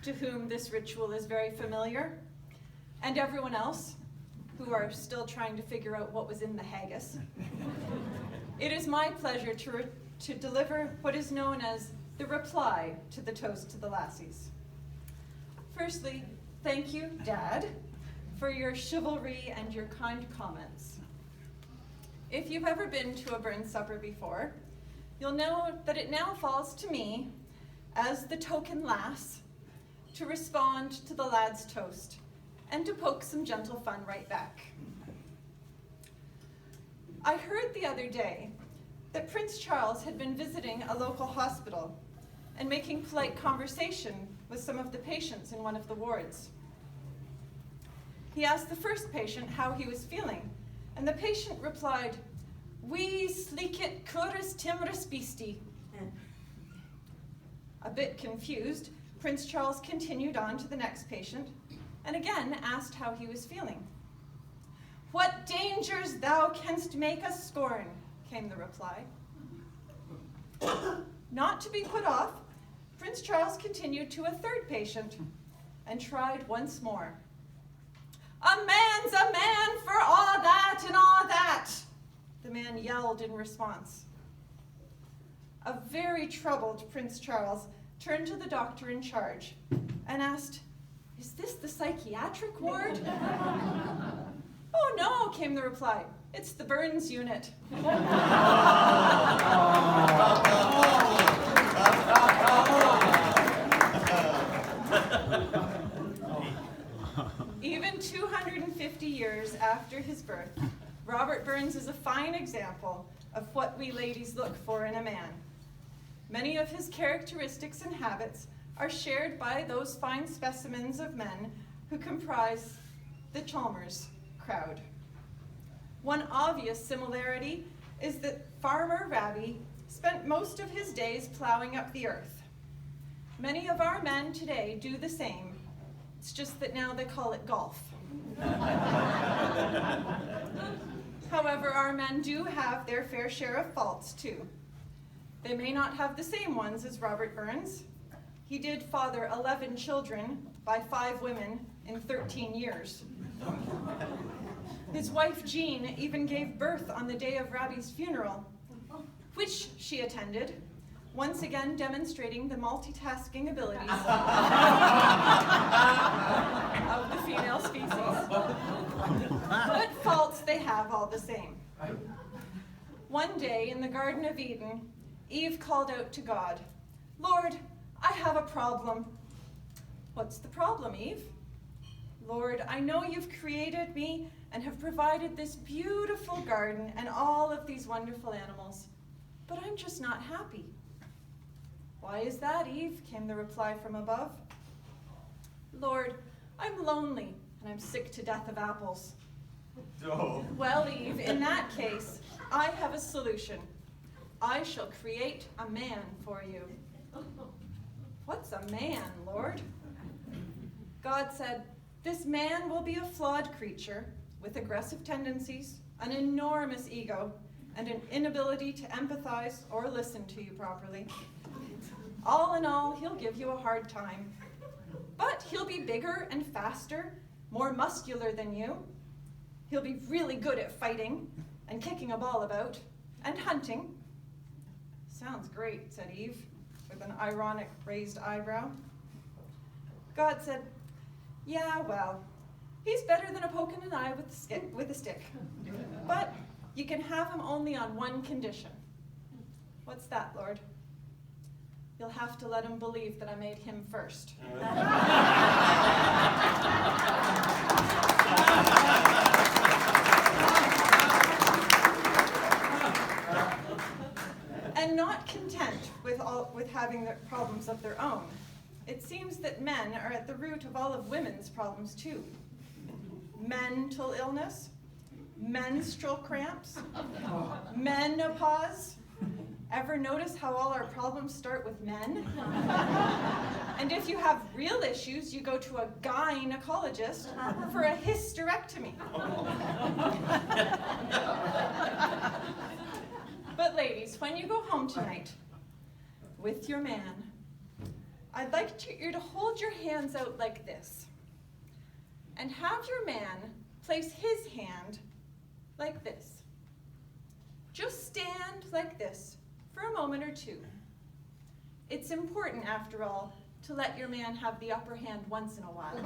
to whom this ritual is very familiar, and everyone else who are still trying to figure out what was in the haggis, it is my pleasure to deliver what is known as the reply to the toast to the lassies. Firstly, thank you, Dad, for your chivalry and your kind comments. If you've ever been to a Burns supper before, you'll know that it now falls to me, as the token lass, to respond to the lad's toast and to poke some gentle fun right back. I heard the other day that Prince Charles had been visiting a local hospital and making polite conversation with some of the patients in one of the wards. He asked the first patient how he was feeling, and the patient replied, "We slicit curus timorous beastie." A bit confused, Prince Charles continued on to the next patient, and again asked how he was feeling. "What dangers thou canst make us scorn," came the reply. Not to be put off, Prince Charles continued to a third patient and tried once more. "A man's a man for all that and all that," the man yelled in response. A very troubled Prince Charles turned to the doctor in charge and asked, "Is this the psychiatric ward?" "Oh no," came the reply. "It's the Burns unit." Even 250 years after his birth, Robert Burns is a fine example of what we ladies look for in a man. Many of his characteristics and habits are shared by those fine specimens of men who comprise the Chalmers crowd. One obvious similarity is that Farmer Rabbie spent most of his days plowing up the earth. Many of our men today do the same. It's just that now they call it golf. However, our men do have their fair share of faults too. They may not have the same ones as Robert Burns. He did father 11 children by 5 women in 13 years. His wife Jean even gave birth on the day of Rabbie's funeral, which she attended, once again demonstrating the multitasking abilities of the female species. But faults they have all the same. One day in the Garden of Eden, Eve called out to God, "Lord, I have a problem." "What's the problem, Eve?" "Lord, I know you've created me and have provided this beautiful garden and all of these wonderful animals, but I'm just not happy." "Why is that, Eve?" came the reply from above. "Lord, I'm lonely and I'm sick to death of apples." Oh. "Well, Eve, in that case, I have a solution. I shall create a man for you." "What's a man, Lord?" God said, "This man will be a flawed creature with aggressive tendencies, an enormous ego, and an inability to empathize or listen to you properly. All in all, he'll give you a hard time. But he'll be bigger and faster, more muscular than you. He'll be really good at fighting and kicking a ball about and hunting." "Sounds great," said Eve, with an ironic raised eyebrow. God said, "Yeah, well, he's better than a poking an eye with a stick. But you can have him only on one condition." "What's that, Lord?" "You'll have to let him believe that I made him first." And not content with having the problems of their own, it seems that men are at the root of all of women's problems too. Mental illness, menstrual cramps, menopause. Ever notice how all our problems start with men? And if you have real issues, you go to a gynecologist for a hysterectomy. But ladies, when you go home tonight with your man, I'd like you to hold your hands out like this and have your man place his hand like this. Just stand like this for a moment or two. It's important, after all, to let your man have the upper hand once in a while.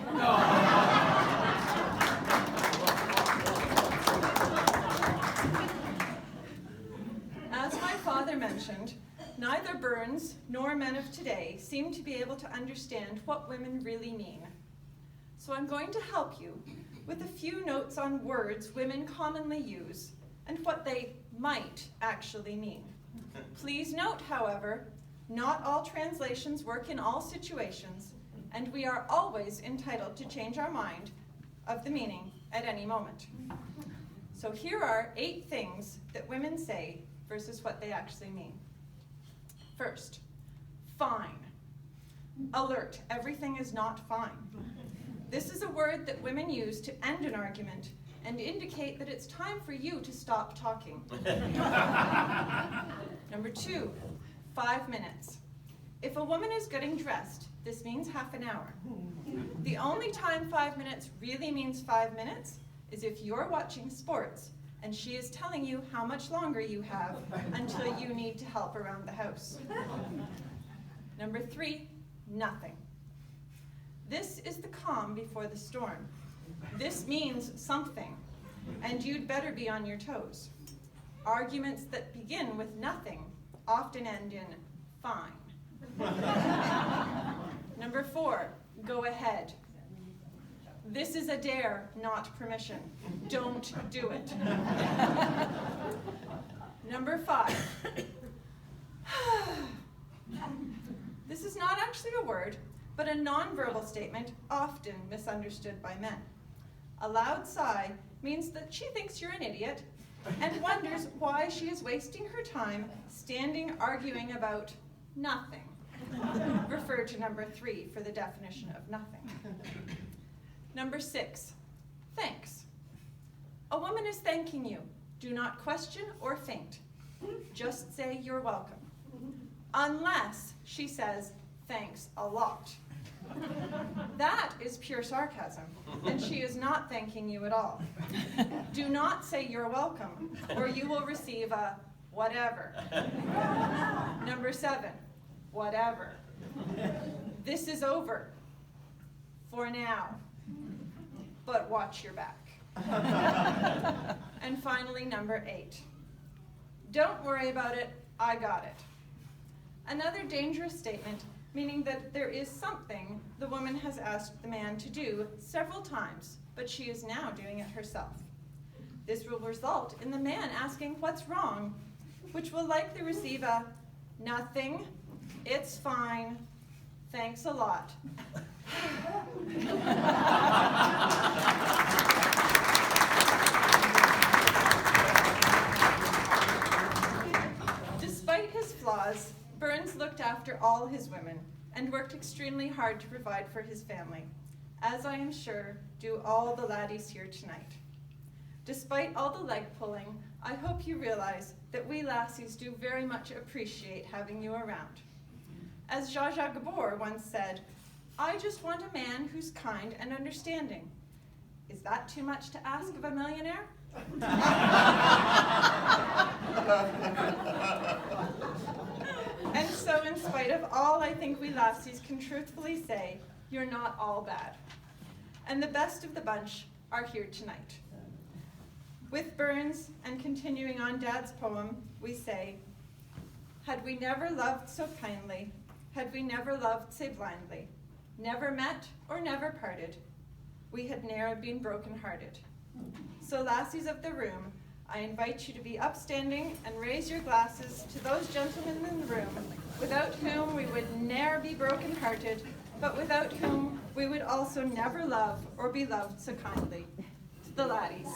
As my father mentioned, neither Burns nor men of today seem to be able to understand what women really mean. So I'm going to help you with a few notes on words women commonly use and what they might actually mean. Please note, however, not all translations work in all situations, and we are always entitled to change our mind of the meaning at any moment. So here are 8 things that women say versus what they actually mean. First, fine. Alert, everything is not fine. This is a word that women use to end an argument and indicate that it's time for you to stop talking. Number 2, 5 minutes. If a woman is getting dressed, this means half an hour. The only time 5 minutes really means 5 minutes is if you're watching sports and she is telling you how much longer you have until you need to help around the house. Number 3, nothing. This is the calm before the storm. This means something, and you'd better be on your toes. Arguments that begin with nothing often end in fine. Number 4, go ahead. This is a dare, not permission. Don't do it. Number 5. This is not actually a word, but a nonverbal statement often misunderstood by men. A loud sigh means that she thinks you're an idiot and wonders why she is wasting her time standing arguing about nothing. Refer to number 3 for the definition of nothing. Number 6, thanks. A woman is thanking you. Do not question or faint. Just say you're welcome. Unless she says, thanks a lot. That is pure sarcasm, and she is not thanking you at all. Do not say you're welcome, or you will receive a whatever. Number 7, whatever. This is over. For now. But watch your back. And finally, number 8. Don't worry about it, I got it. Another dangerous statement, meaning that there is something the woman has asked the man to do several times, but she is now doing it herself. This will result in the man asking what's wrong, which will likely receive a nothing, it's fine, thanks a lot. Despite his flaws, Burns looked after all his women and worked extremely hard to provide for his family, as I am sure do all the laddies here tonight. Despite all the leg pulling, I hope you realize that we lassies do very much appreciate having you around. As Zsa Zsa Gabor once said, I just want a man who's kind and understanding. Is that too much to ask of a millionaire? And so in spite of all I think we lassies can truthfully say, you're not all bad. And the best of the bunch are here tonight. With Burns and continuing on Dad's poem, we say, had we never loved so kindly, had we never loved so blindly, never met or never parted, we had ne'er been broken-hearted. So lassies of the room, I invite you to be upstanding and raise your glasses to those gentlemen in the room, without whom we would ne'er be broken-hearted, but without whom we would also never love or be loved so kindly. To the laddies.